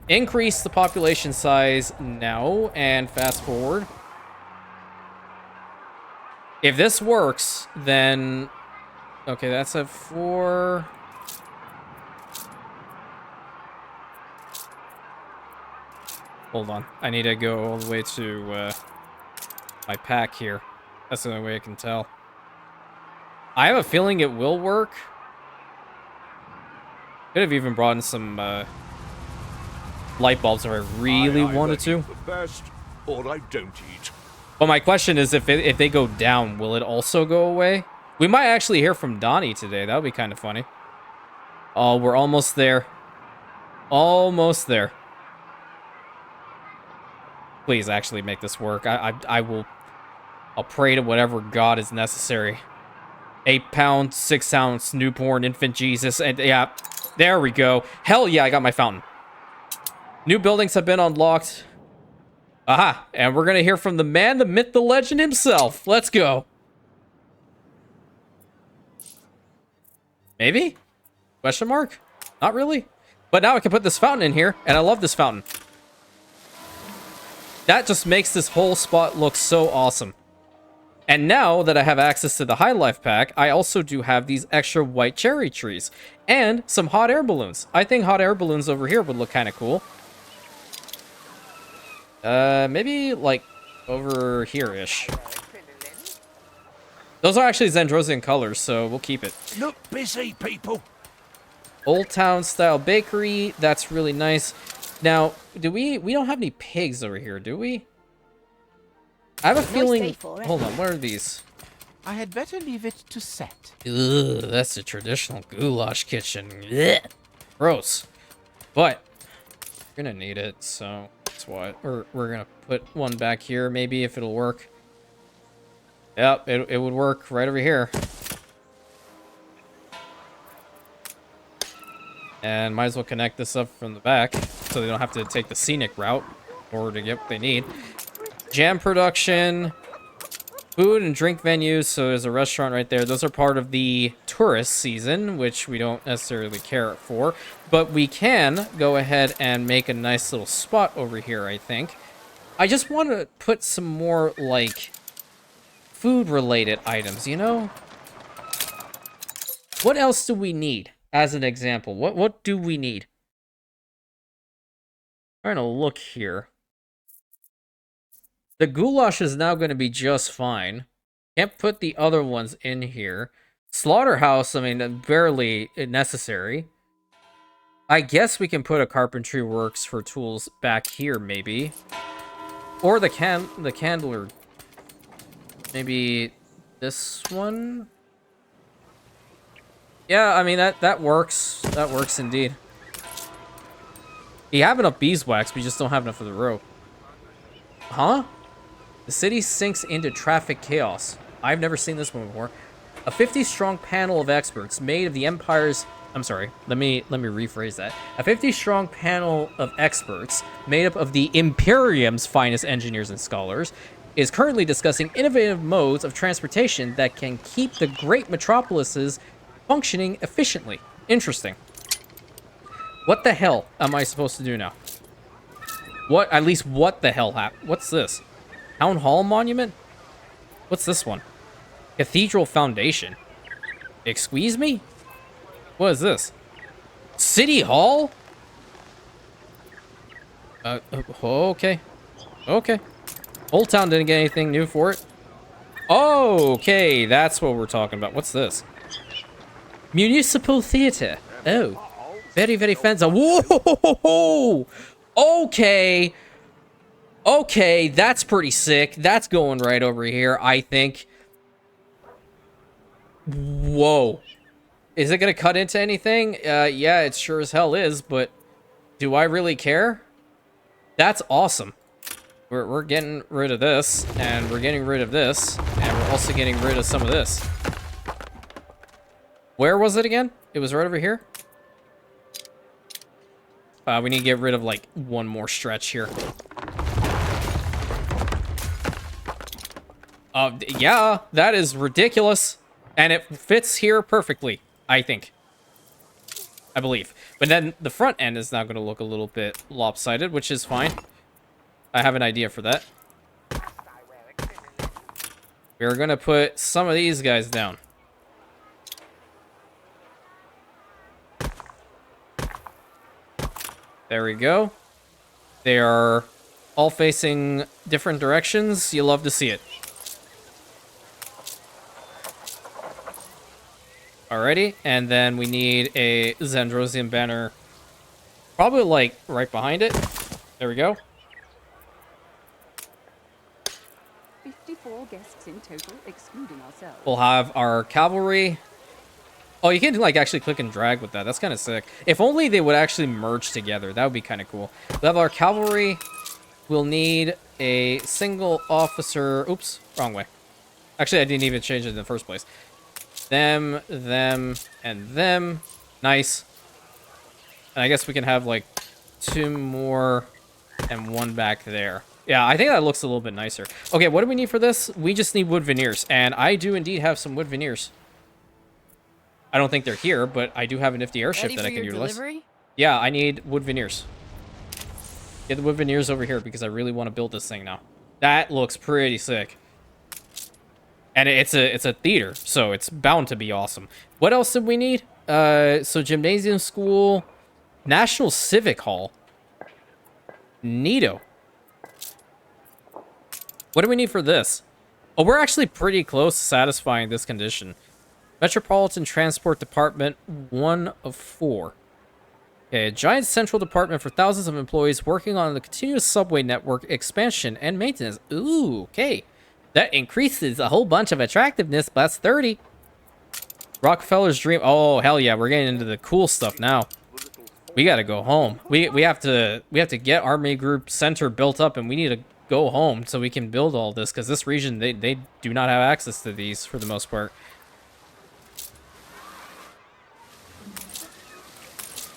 Speaker 1: Increase the population size now, and fast forward. If this works, then... Okay, that's a 4... Hold on. I need to go all the way to my pack here. That's the only way I can tell. I have a feeling it will work. Could have even brought in some light bulbs if I really wanted to.
Speaker 2: The best, or I don't eat.
Speaker 1: But my question is, if they go down, will it also go away? We might actually hear from Donnie today. That would be kind of funny. Oh, we're almost there. Almost there. Please actually make this work. I'll pray to whatever God is necessary. 8-pound, 6-ounce newborn infant Jesus, and yeah, there we go. Hell yeah, I got my fountain. New buildings have been unlocked. Aha, and we're gonna hear from the man, the myth, the legend himself. Let's go. Maybe? Question mark? Not really. But now I can put this fountain in here, and I love this fountain. That just makes this whole spot look so awesome. And now that I have access to the High Life pack, I also do have these extra white cherry trees. And some hot air balloons. I think hot air balloons over here would look kind of cool. Maybe, like, over here-ish. Those are actually Zandrosian colors, so we'll keep it.
Speaker 9: Look busy, people.
Speaker 1: Old Town style bakery. That's really nice. Now, we don't have any pigs over here, do we? I have a feeling... Hold on, what are these?
Speaker 3: I had better leave it to set.
Speaker 1: Ugh, that's a traditional goulash kitchen. Blech. Gross. But, we're gonna need it, so that's what. We're gonna put one back here, maybe, if it'll work. Yep, it would work right over here. And might as well connect this up from the back, so they don't have to take the scenic route in order to get what they need. Jam production, food and drink venues, so there's a restaurant right there. Those are part of the tourist season, which we don't necessarily care for. But we can go ahead and make a nice little spot over here, I think. I just want to put some more, like, food-related items, you know? What else do we need, as an example? What do we need? I'm trying to look here. The goulash is now going to be just fine. Can't put the other ones in here. Slaughterhouse, I mean, barely necessary. I guess we can put a carpentry works for tools back here, maybe. Or the candler. Maybe this one? Yeah, I mean, that works. That works indeed. You have enough beeswax, but you just don't have enough for the rope. Huh? The city sinks into traffic chaos. I've never seen this one before. A 50-strong panel of experts made of the Empire's... I'm sorry, let me rephrase that. A 50-strong panel of experts made up of the Imperium's finest engineers and scholars is currently discussing innovative modes of transportation that can keep the great metropolises functioning efficiently. Interesting. What the hell am I supposed to do now? What? At least what the hell happened? What's this? Town Hall Monument? What's this one? Cathedral Foundation. Excuse me? What is this? City Hall? Okay. Okay. Old Town didn't get anything new for it. Okay, that's what we're talking about. What's this? Municipal Theater. Oh. Very, very fancy. Whoa! Okay. Okay, that's pretty sick. That's going right over here, I think. Whoa. Is it going to cut into anything? Yeah, it sure as hell is, but do I really care? That's awesome. We're getting rid of this, and we're getting rid of this, and we're also getting rid of some of this. Where was it again? It was right over here? We need to get rid of, like, one more stretch here. Yeah, that is ridiculous. And it fits here perfectly, I think. I believe. But then the front end is now going to look a little bit lopsided, which is fine. I have an idea for that. We're going to put some of these guys down. There we go. They are all facing different directions. You love to see it. Alrighty, and then we need a Zandrosian banner. Probably, like, right behind it. There we go.
Speaker 6: 54 guests in total, excluding ourselves.
Speaker 1: We'll have our cavalry. Oh, you can, like, actually click and drag with that. That's kind of sick. If only they would actually merge together. That would be kind of cool. We'll have our cavalry. We'll need a single officer. Oops, wrong way. Actually, I didn't even change it in the first place. Them, and them. Nice. And I guess we can have, like, 2 more and 1 back there. Yeah, I think that looks a little bit nicer. Okay, what do we need for this? We just need wood veneers. And I do indeed have some wood veneers. I don't think they're here, but I do have a nifty airship that I can utilize. Delivery? Yeah, I need wood veneers. Get the wood veneers over here because I really want to build this thing now. That looks pretty sick. And it's a theater, so it's bound to be awesome. What else did we need? So gymnasium school, National Civic Hall. Neato. What do we need for this? Oh, we're actually pretty close to satisfying this condition. Metropolitan Transport Department, 1 of 4. Okay, a giant central department for thousands of employees working on the continuous subway network expansion and maintenance. Ooh, okay. That increases a whole bunch of attractiveness, but that's 30. Rockefeller's dream. Oh, hell yeah, we're getting into the cool stuff now. We gotta go home. We have to get Army Group Center built up, and we need to go home so we can build all this, because this region, they do not have access to these for the most part.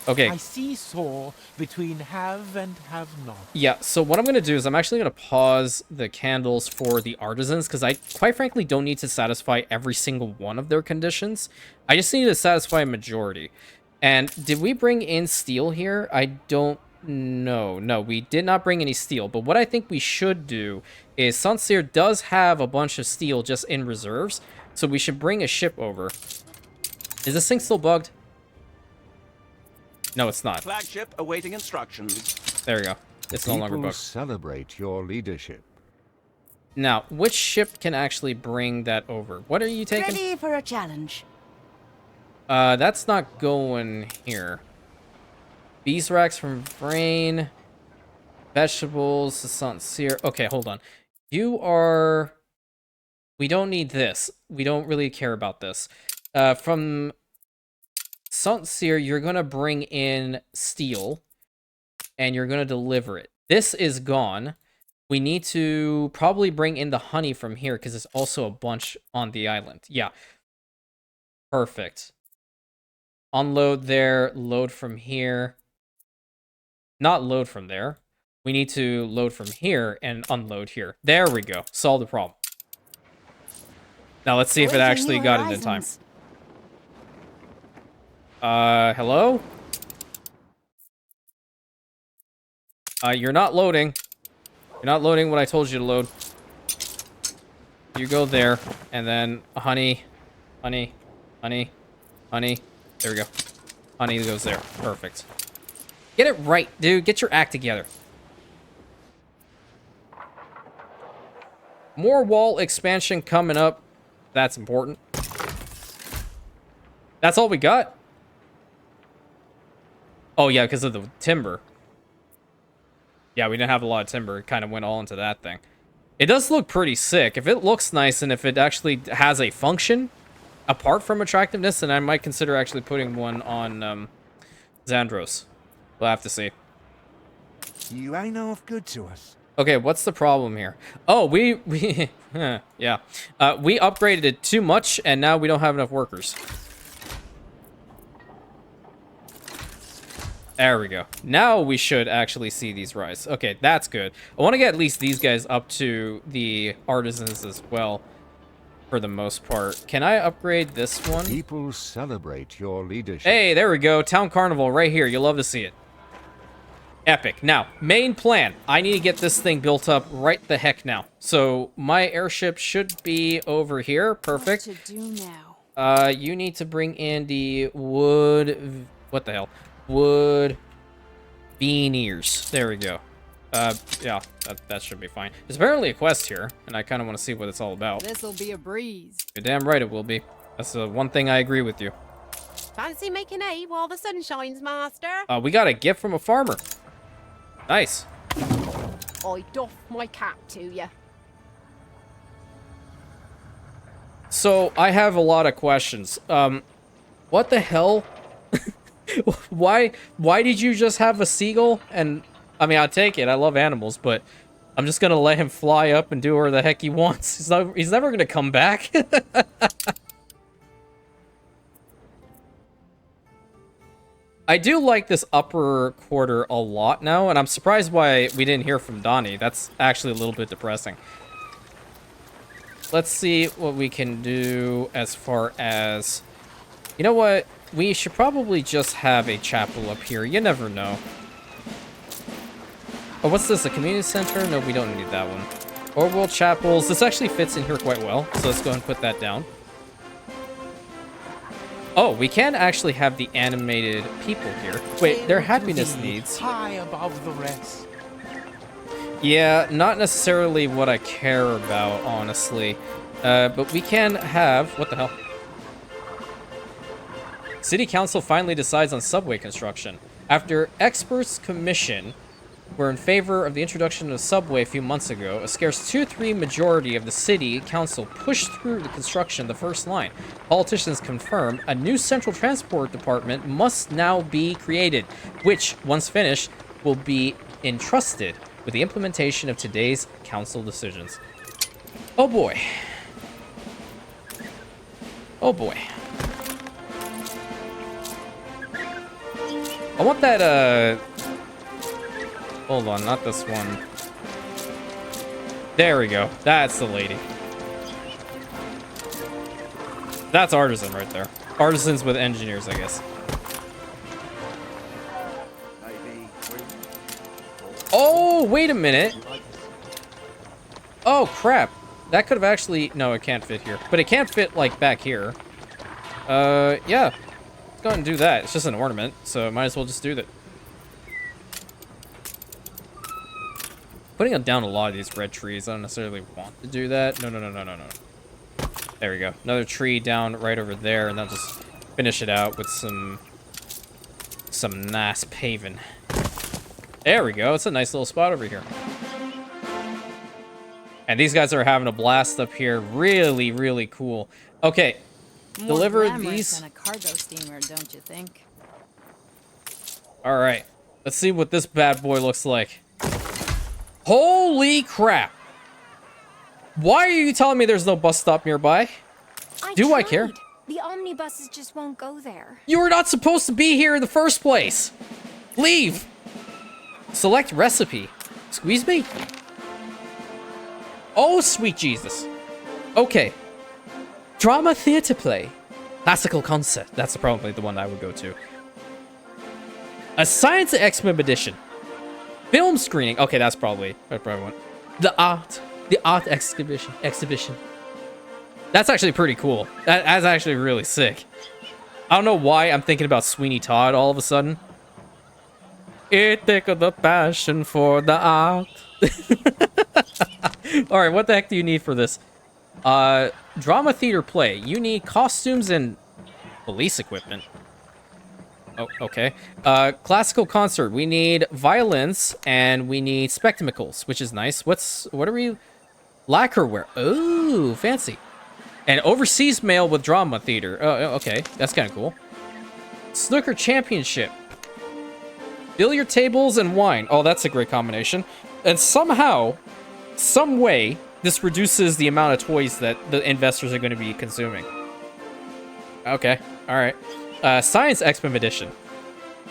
Speaker 1: Okay.
Speaker 3: I seesaw between have and have not.
Speaker 1: Yeah, so what I'm going to do is I'm actually going to pause the candles for the artisans, because I, quite frankly, don't need to satisfy every single one of their conditions. I just need to satisfy a majority. And did we bring in steel here? I don't know. No, we did not bring any steel. But what I think we should do is Sunseer does have a bunch of steel just in reserves, so we should bring a ship over. Is this thing still bugged? No, it's not.
Speaker 4: Flagship awaiting instructions.
Speaker 1: There we go. It's no longer
Speaker 5: People
Speaker 1: bugged.
Speaker 5: celebrate your leadership.
Speaker 1: Now, which ship can actually bring that over? What are you taking?
Speaker 6: Ready for a challenge.
Speaker 1: That's not going here. Beeswax from Brain. Vegetables, Sincere. Okay, hold on. You are... We don't need this. We don't really care about this. From Sincere, you're going to bring in steel. And you're going to deliver it. This is gone. We need to probably bring in the honey from here, because there's also a bunch on the island. Yeah. Perfect. Unload there. Load from here. Not load from there. We need to load from here and unload here. There we go. Solve the problem. Now let's see if it actually got it in time. Hello? You're not loading. You're not loading what I told you to load. You go there, and then honey, honey, honey, honey. There we go. Honey goes there. Perfect. Get it right, dude. Get your act together. More wall expansion coming up. That's important. That's all we got? Oh, yeah, because of the timber. Yeah, we didn't have a lot of timber. It kind of went all into that thing. It does look pretty sick. If it looks nice and if it actually has a function apart from attractiveness, then I might consider actually putting one on ZANDROS. We'll have to see.
Speaker 9: You ain't half good to us.
Speaker 1: Okay, what's the problem here? Oh, we yeah. We upgraded it too much, and now we don't have enough workers. There we go. Now we should actually see these rise. Okay, that's good. I want to get at least these guys up to the artisans as well, for the most part. Can I upgrade this one?
Speaker 5: People celebrate your leadership.
Speaker 1: Hey, there we go. Town Carnival right here. You'll love to see it. Epic. Now, main plan. I need to get this thing built up right the heck now. So, my airship should be over here. Perfect.
Speaker 8: What to do now?
Speaker 1: You need to bring in the wood... What the hell? Wood... veneers. There we go. Yeah, that should be fine. There's apparently a quest here, and I kind of want to see what it's all about.
Speaker 8: This'll be a breeze.
Speaker 1: You're damn right it will be. That's the one thing I agree with you.
Speaker 7: Fancy making hay while the sun shines, master?
Speaker 1: We got a gift from a farmer. Nice.
Speaker 7: I doff my cap to you.
Speaker 1: So, I have a lot of questions. What the hell? Why did you just have a seagull? And, I mean, I'll take it. I love animals, but I'm just gonna let him fly up and do whatever the heck he wants. He's never gonna come back. I do like this upper quarter a lot now, and I'm surprised why we didn't hear from Donnie. That's actually a little bit depressing. Let's see what we can do as far as... You know what? We should probably just have a chapel up here. You never know. Oh, what's this? A community center? No, we don't need that one. Or world chapels. This actually fits in here quite well, so let's go and put that down. Oh, we can actually have the animated people here. Wait, their happiness needs.
Speaker 3: High above the rest.
Speaker 1: Yeah, not necessarily what I care about, honestly. But we can have... What the hell? City Council finally decides on subway construction. After experts' commission were in favor of the introduction of subway a few months ago, a scarce 2-3 majority of the City Council pushed through the construction of the first line. Politicians confirmed a new central transport department must now be created, which, once finished, will be entrusted with the implementation of today's council decisions. Oh boy. Oh boy. I want that, Hold on, not this one. There we go. That's the lady. That's Artisan right there. Artisans with engineers, I guess. Oh, wait a minute. Oh, crap. That could have actually... No, it can't fit here. But it can't fit, like, back here. Yeah. Let's go ahead and do that. It's just an ornament, so might as well just do that. Putting down a lot of these red trees. I don't necessarily want to do that. No. There we go. Another tree down right over there, and that'll just finish it out with some nice paving. There we go. It's a nice little spot over here. And these guys are having a blast up here. Really, really cool. Okay.
Speaker 8: More
Speaker 1: Deliver
Speaker 8: glamorous
Speaker 1: these.
Speaker 8: than a cargo steamer, don't you think?
Speaker 1: All right. Let's see what this bad boy looks like. Holy crap. Why are you telling me there's no bus stop nearby? Do I care?
Speaker 6: The omnibuses just won't go there.
Speaker 1: You were not supposed to be here in the first place. Leave. Select recipe. Squeeze me. Oh, sweet Jesus. Okay. Drama theater play. Classical concert. That's probably the one I would go to. A science expedition. Film screening. Okay, that's probably one. The art exhibition. That's actually pretty cool. That's actually really sick. I don't know why I'm thinking about Sweeney Todd all of a sudden. It take the passion for the art. All right, what the heck do you need for this? Drama theater play. You need costumes and police equipment. Oh, okay. Classical concert. We need violins and we need spectacles, which is nice. What are we? Lacquerware. Ooh, fancy. And overseas mail with drama theater. Oh, okay. That's kind of cool. Snooker championship. Billiard tables and wine. Oh, that's a great combination. And somehow, some way, this reduces the amount of toys that the investors are going to be consuming. Okay. All right. Science Expedition.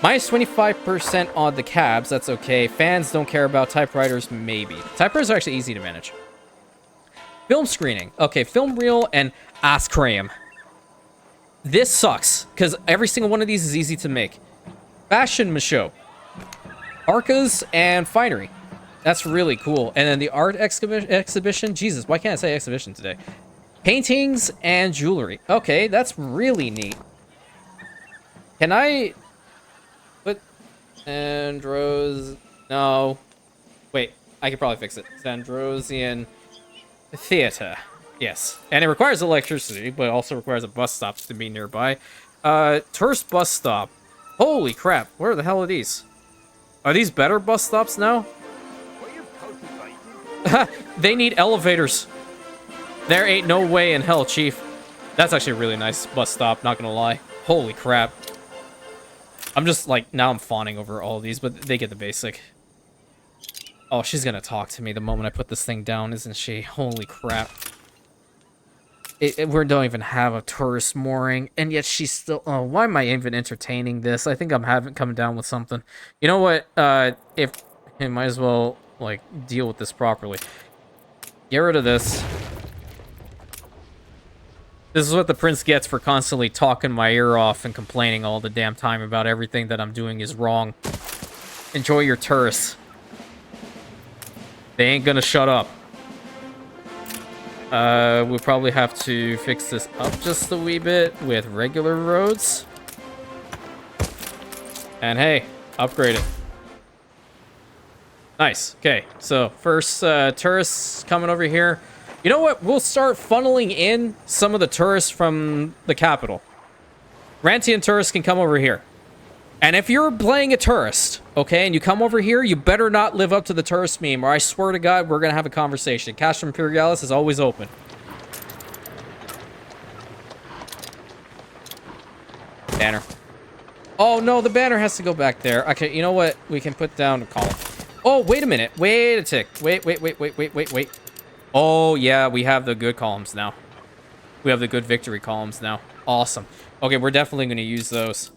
Speaker 1: Minus 25% on the cabs. That's okay. Fans don't care about typewriters. Maybe. Typewriters are actually easy to manage. Film screening. Okay, film reel and ice cream. This sucks, because every single one of these is easy to make. Fashion show. Arcas and finery. That's really cool. And then the art exhibition. Jesus, why can't I say exhibition today? Paintings and jewelry. Okay, that's really neat. Can I put Andros? No. Wait, I could probably fix it. Zandrosian Theater. Yes. And it requires electricity, but it also requires a bus stop to be nearby. Tourist bus stop. Holy crap. Where the hell are these? Are these better bus stops now? They need elevators. There ain't no way in hell, Chief. That's actually a really nice bus stop, not gonna lie. Holy crap. I'm just like, now I'm fawning over all of these, but they get the basic. Oh, she's gonna talk to me the moment I put this thing down, isn't she? Holy crap. We don't even have a tourist mooring, and yet she's still... Oh, why am I even entertaining this? I think I'm coming down with something. You know what? If... I might as well, like, deal with this properly. Get rid of this. This is what the prince gets for constantly talking my ear off and complaining all the damn time about everything that I'm doing is wrong. Enjoy your tourists. They ain't gonna shut up. We'll probably have to fix this up just a wee bit with regular roads. And hey, upgrade it. Nice. Okay, so first tourists coming over here. You know what? We'll start funneling in some of the tourists from the capital. Rantian tourists can come over here. And if you're playing a tourist, okay, and you come over here, you better not live up to the tourist meme, or I swear to God, we're going to have a conversation. Cash from Imperialis is always open. Banner. Oh, no, the banner has to go back there. Okay, you know what? We can put down a column. Oh, wait a minute. Wait a tick. Wait. Oh, yeah, we have the good columns now. We have the good victory columns now. Awesome. Okay, we're definitely going to use those.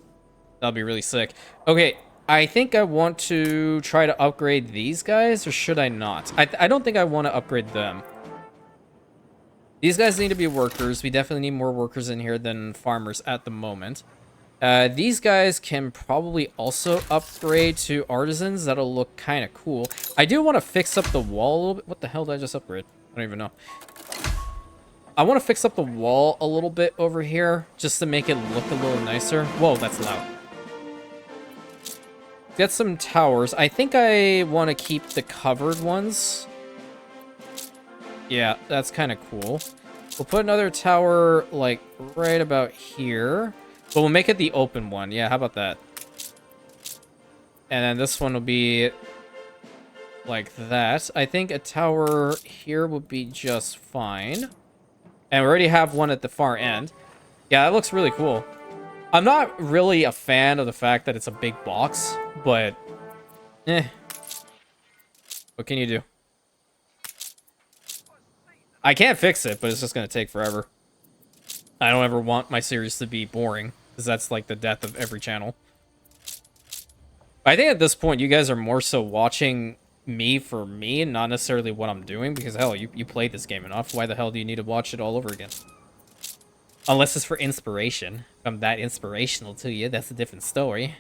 Speaker 1: That'll be really sick. Okay, I think I want to try to upgrade these guys, or should I not? I don't think I want to upgrade them. These guys need to be workers. We definitely need more workers in here than farmers at the moment. These guys can probably also upgrade to artisans. That'll look kind of cool. I do want to fix up the wall a little bit. What the hell did I just upgrade? I don't even know. I want to fix up the wall a little bit over here, just to make it look a little nicer. Whoa, that's loud. Get some towers. I think I want to keep the covered ones. Yeah, that's kind of cool. We'll put another tower, like, right about here. But we'll make it the open one. Yeah, how about that? And then this one will be like that. I think a tower here would be just fine. And we already have one at the far end. Yeah, that looks really cool. I'm not really a fan of the fact that it's a big box, but what can you do? I can't fix it, but it's just going to take forever. I don't ever want my series to be boring, because that's like the death of every channel. I think at this point, you guys are more so watching me for me and not necessarily what I'm doing, because hell, you played this game enough. Why the hell do you need to watch it all over again? Unless it's for inspiration. If I'm that inspirational to you, that's a different story.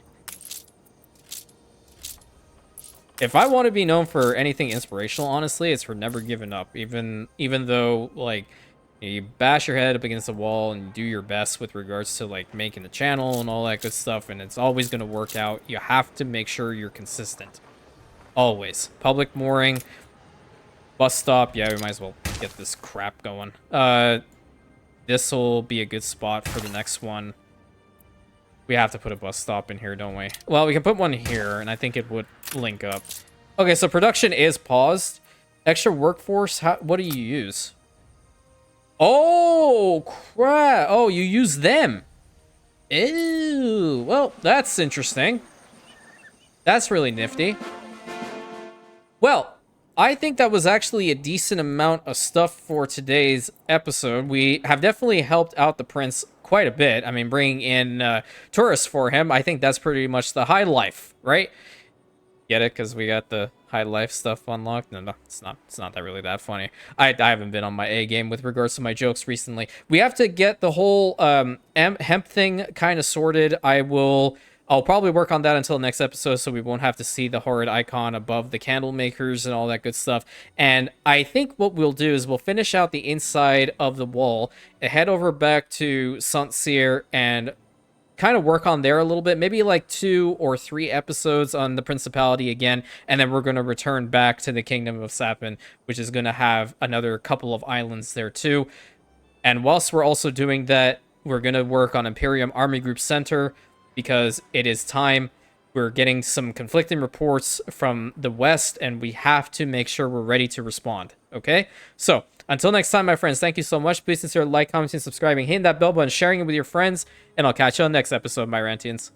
Speaker 1: if I want to be known for anything inspirational, honestly, it's for never giving up. Even though, like, you bash your head up against the wall and do your best with regards to, like, making the channel and all that good stuff, and it's always going to work out. You have to make sure you're consistent. Always. Public mooring, bus stop. Yeah, we might as well get this crap going. This will be a good spot for the next one. We have to put a bus stop in here, don't we? Well, we can put one here, and I think it would link up. Okay, so production is paused. Extra workforce, what do you use? Oh, crap. Oh, you use them. Ew. Well, that's interesting. That's really nifty. Well, I think that was actually a decent amount of stuff for today's episode. We have definitely helped out the prince quite a bit. I mean, bringing in tourists for him, I think that's pretty much the high life, right? Get it? Because we got the high life stuff unlocked? No, it's not that really that funny. I haven't been on my A game with regards to my jokes recently. We have to get the whole hemp thing kind of sorted. I'll probably work on that until next episode, so we won't have to see the horrid icon above the candle makers and all that good stuff. And I think what we'll do is we'll finish out the inside of the wall, and head over back to Saint Cyr and kind of work on there a little bit, maybe like 2 or 3 episodes on the Principality again, and then we're going to return back to the Kingdom of Sapin, which is going to have another couple of islands there too. And whilst we're also doing that, we're going to work on Imperium Army Group Center, because it is time. We're getting some conflicting reports from the west, and we have to make sure we're ready to respond, okay? So, until next time, my friends, thank you so much. Please consider liking, commenting, subscribing, hitting that bell button, sharing it with your friends, and I'll catch you on the next episode, my Rantians.